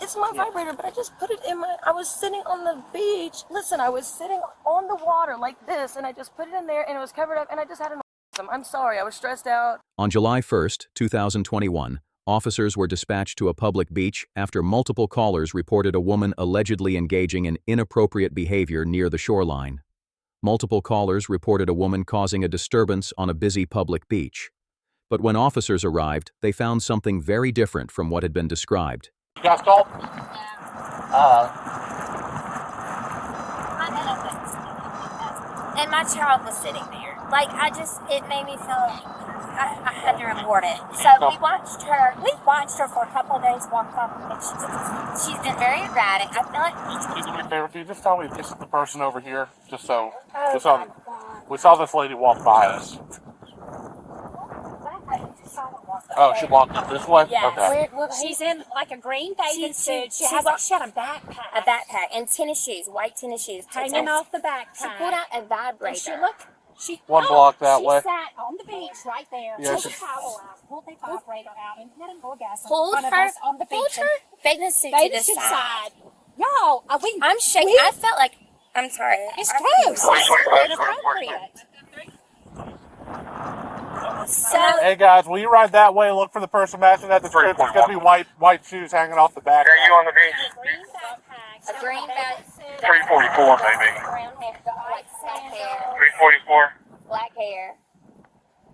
it's my vibrator, but I just put it in I was sitting on the beach. Listen, I was sitting on the water like this, and I just put it in there, and it was covered up, and I just had an orgasm. I'm sorry, I was stressed out. On July 1st, 2021, officers were dispatched to a public beach after multiple callers reported a woman allegedly engaging in inappropriate behavior near the shoreline. Multiple callers reported a woman causing a disturbance on a busy public beach. But when officers arrived, they found something very different from what had been described. You guys called? And my child was sitting there. Like, it made me feel like I had to report it. So we've watched her for a couple of days walk off, and she's been very erratic. I feel like... Can you do me a favor? Can you just tell me if this is the person over here? Just so... we saw this lady walk by us. Oh, she walked up this way? Yes. Okay. She's in like a green bathing suit. She had a backpack. A backpack and tennis shoes, white tennis shoes. Hanging off the backpack. She pulled out a vibrator. One block that way. She sat on the beach right there. Yeah, Pulled the towel out. Pulled the vibrator out and had an orgasm. Pulled in front of her us on the beach. Pulled her bathing suit to the side. Y'all, I'm shaking. I felt like... I'm sorry. It's gross. It's inappropriate. So, hey guys, will you ride that way? Look for the person matching that description. There's going to be white shoes hanging off the back. Are you on the beach? a green bathing suit. 344 maybe. Brown hair. Black hair. 344. Black hair.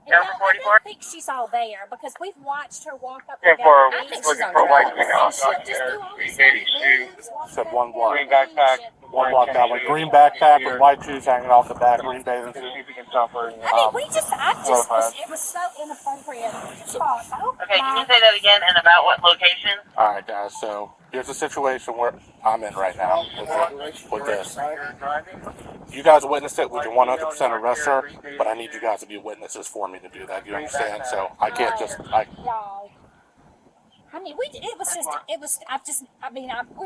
Number I 44? don't think she's all there because we've watched her walk up Yeah, and down for the I beach. think she's looking on for white drugs. shoes. 82. Said one block. Green backpack. One block that way. Green backpack with white shoes hanging off the back. Green bathing suit. See if you can stop her. It was so inappropriate. Okay, can you say that again and about what location? Alright guys, so here's the situation where I'm in right now with this. You guys witnessed it, we can 100% arrest her, but I need you guys to be witnesses for me to do that, you understand? So I can't just, Y'all. I mean, we're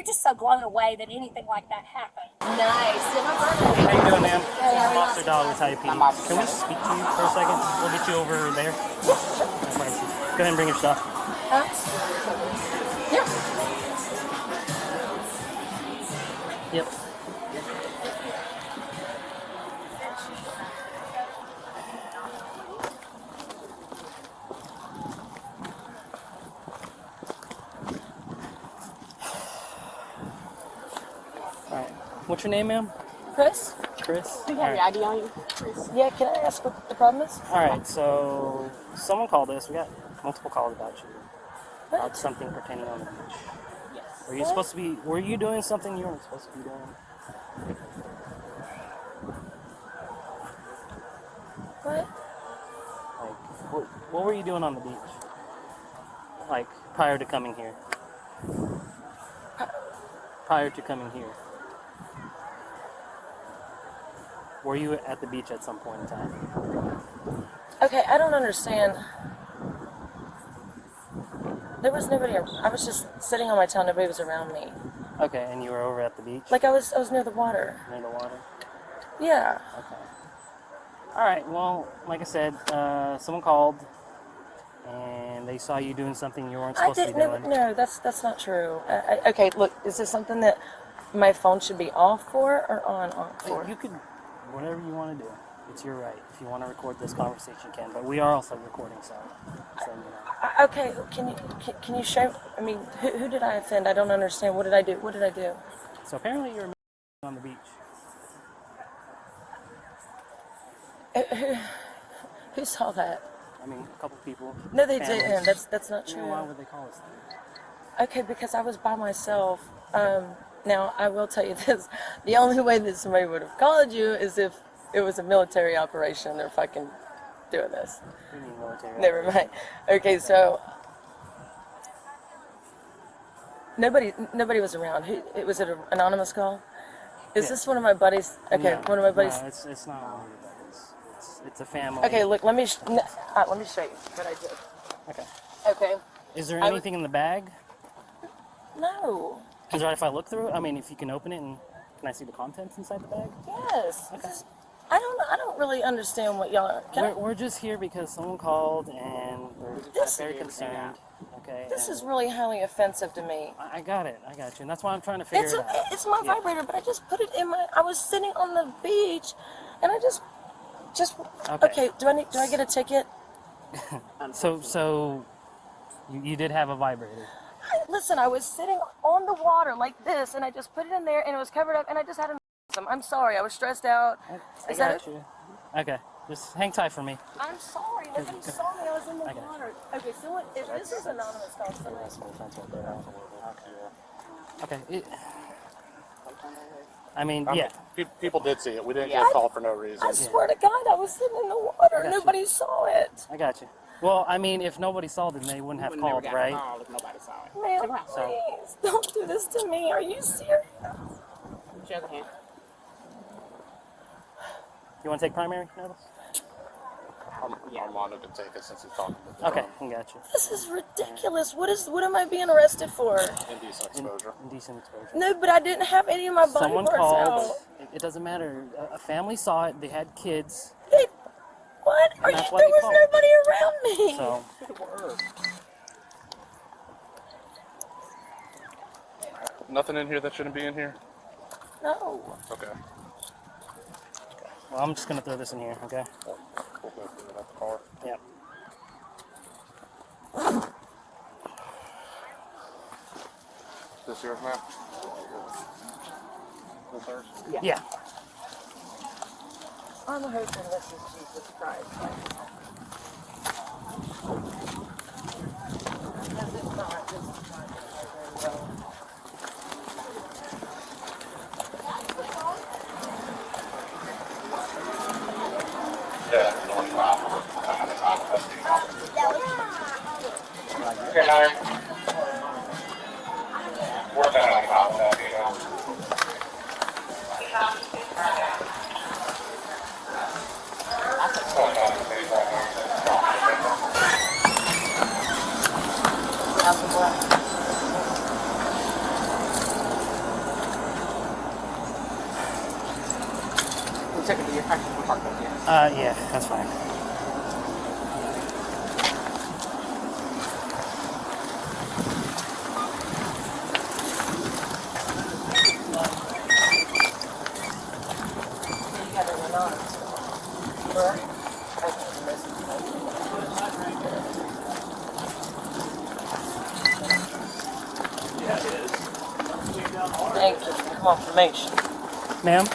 just so blown away that anything like that happened. Nice. How you doing, ma'am? I'm Officer Dollar with Tybee. Can we speak to you for a second? We'll get you over there. Go ahead and bring your stuff. Yeah. Yep. Alright. What's your name, ma'am? Chris? Chris? Do you have your ID on you? Yeah, can I ask what the problem is? Alright, so someone called us. We got multiple calls about you. About something pertaining on the beach. Were you supposed to be, were you doing something you weren't supposed to be doing? What? Like, what were you doing on the beach? Like, prior to coming here? Prior to coming here. Were you at the beach at some point in time? Okay, I don't understand. There was nobody. I was just sitting on my tail. Nobody was around me. Okay, and you were over at the beach? Like I was near the water. Near the water? Yeah. Okay. Alright, well, like I said, someone called and they saw you doing something you weren't supposed to be doing. No, that's not true. Okay, look, is this something that my phone should be off for or off for? You could, whatever you want to do. It's your right. If you want to record this conversation, you can. But we are also recording, so you know. Okay, can you show? I mean, who did I offend? I don't understand. What did I do? What did I do? So apparently you're on the beach. Who saw that? I mean, a couple people. No, they families. didn't. That's not true. Why would they call us that? Okay, because I was by myself. Now, I will tell you this. The only way that somebody would have called you is if it was a military operation. They're fucking doing this. What do you mean military? Never mind. Okay, so nobody was around. Was it an anonymous call? Is this one of my buddies? Okay, No, one of my buddies. No, it's not one of your buddies. It's a family. Okay, look, let me show you what I did. Okay. Okay. Is there anything in the bag? No. Is it right if I look through it? I mean, if you can open it and can I see the contents inside the bag? Yes. Okay. I don't really understand what y'all are. We're just here because someone called and we're very concerned. okay? This and is really highly offensive to me. I got it. I got you. And that's why I'm trying to figure it out. It's my vibrator, but I just put it in my. I was sitting on the beach, and I just. Okay. Do I get a ticket? So you did have a vibrator. Listen, I was sitting on the water like this, and I just put it in there, and it was covered up, and I just had an. I'm sorry, I was stressed out. I got you. Okay, just hang tight for me. I'm sorry. Nobody saw me. I was in the water. Okay, so if this is anonymous, call somebody. Okay. I mean, yeah. People did see it. We didn't get called for no reason. I swear to God, I was sitting in the water. Nobody saw it. I got you. Well, I mean, if nobody saw it, then they wouldn't have called, right? If nobody saw it. Man, please, don't do this to me. Are you serious? Shake a hand. You want to take primary notice? Armando can take it since he's talking to the Okay, I got you. This is ridiculous. What am I being arrested for? indecent exposure. Indecent exposure. No, but I didn't have any of my body Someone parts called. out. It doesn't matter. A family saw it. They had kids. What? There That's why they was called. nobody around me. So Nothing in here that shouldn't be in here? No. Okay. well, I'm just gonna throw this in here. Okay. We'll go through it at the car. Yep. This yours, ma'am? This yours? Yeah. I'm hoping this is Jesus Christ. Because if not, this is not going to go very well. Yeah, that's fine. You got it on. Correct? Thank you for confirmation. Ma'am?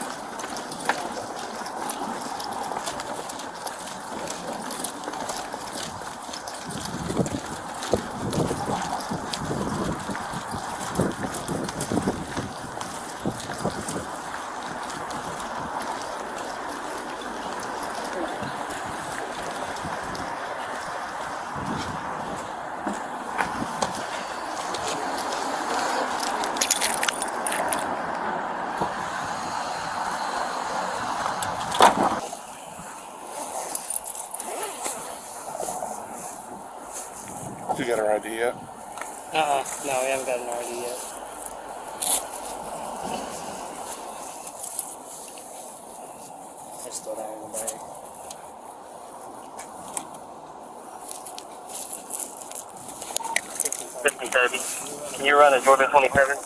You got her ID yet? No, we haven't got an ID yet. I still don't in the bag. Tybee. Can you run a Jordan 27?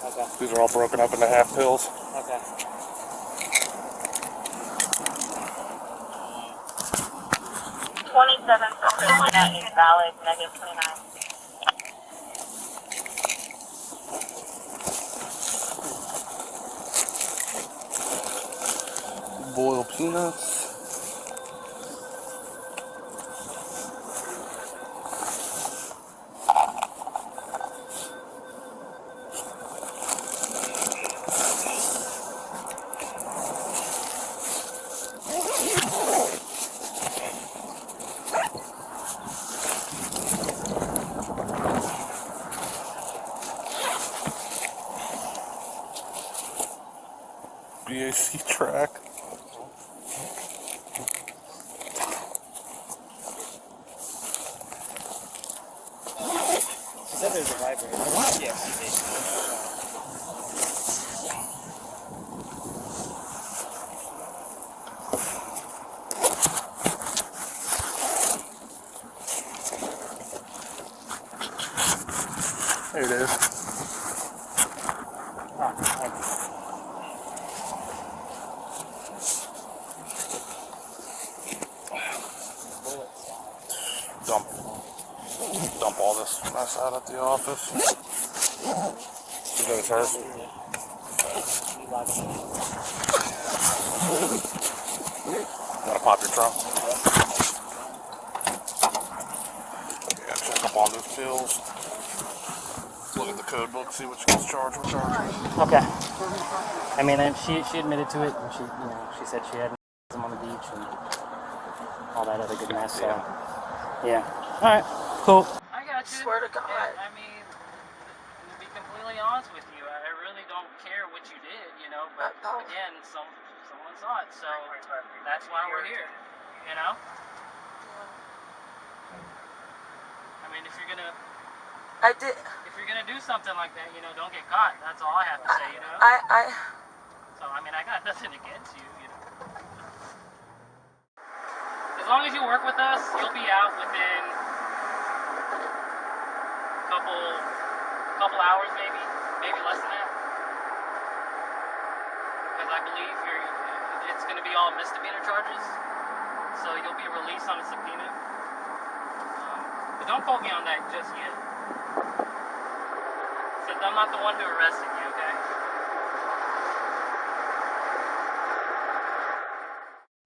Okay. These are all broken up into half pills. Okay. 27 is valid, negative 29. Boiled peanuts. BAC track. said there's a vibrator. Yes, you did. There it is. Dump all this mess out at the office. You go to church? Gotta pop your trunk. Yeah, check up on those pills. Look at the code book, see what you can charge or charge. Okay. I mean, and she admitted to it, and she said she had them on the beach and all that other good mess. So, yeah. All right. Cool. I got you. Swear to God. I mean, to be completely honest with you, I really don't care what you did, but again, someone saw it, so that's why we're here, I mean, if you're gonna do something like that, don't get caught. That's all I have to say, So, I mean, I got nothing against you, As long as you work with us, you'll be out within couple hours, maybe less than that. Because I believe it's going to be all misdemeanor charges, so you'll be released on a subpoena. But don't quote me on that just yet. Since I'm not the one who arrested you, okay?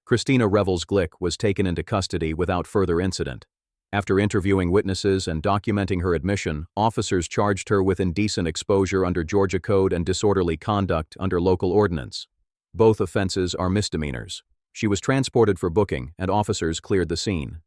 Christina Revels-Glick was taken into custody without further incident. After interviewing witnesses and documenting her admission, officers charged her with indecent exposure under Georgia Code and disorderly conduct under local ordinance. Both offenses are misdemeanors. She was transported for booking, and officers cleared the scene.